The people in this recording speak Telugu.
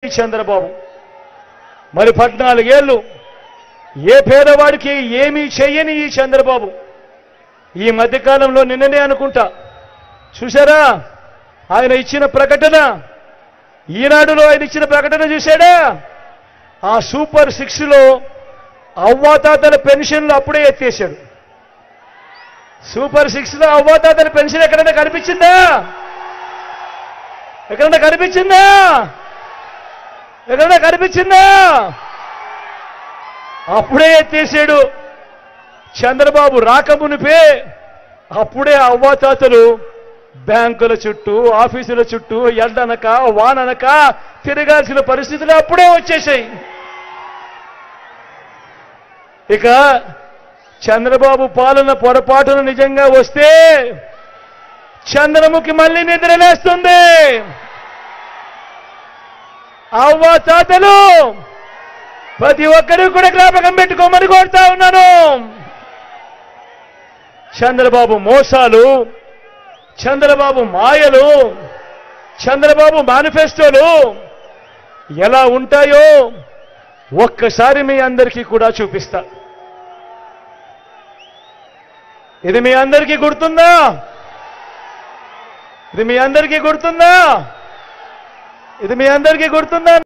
చంద్రబాబు మరి 14 ఏళ్ళు ఏ పేదవాడికి ఏమీ చేయని ఈ చంద్రబాబు ఈ మధ్యకాలంలో నిన్ననే అనుకుంటా చూశారా ఆయన ఇచ్చిన ప్రకటన ఈనాడులో ఆయన ఇచ్చిన ప్రకటన చూశాడా ఆ సూపర్ 6 లో అవ్వాతాతల పెన్షన్లు అప్పుడే ఎత్తేశాడు సూపర్ 6 లో అవ్వాతాతల పెన్షన్ ఎక్కడైనా కనిపించిందా ఎక్కడైనా కనిపించిందా ఎక్కడైనా కనిపించిందా అప్పుడే ఎత్తేసాడు చంద్రబాబు రాకమునిపే అప్పుడే అవ్వాతాతలు బ్యాంకుల చుట్టూ ఆఫీసుల చుట్టూ ఎండనక వాననక తిరగాల్సిన పరిస్థితులు అప్పుడే వచ్చేసాయి ఇక చంద్రబాబు పాలన పొరపాటును నిజంగా వస్తే చంద్రముఖి మళ్ళీ నిద్రలేస్తుంది అవ్వాతాతలు ప్రతి ఒక్కరూ కూడా జ్ఞాపకం పెట్టుకోమని కోరుతా ఉన్నాను చంద్రబాబు మోసాలు చంద్రబాబు మాయలు చంద్రబాబు మేనిఫెస్టోలు ఎలా ఉంటాయో ఒక్కసారి మీ అందరికీ కూడా చూపిస్తా ఇది మీ అందరికీ గుర్తుందా ఇది మీ అందరికీ గుర్తుందా ఇది మీ అందరికీ గుర్తుందా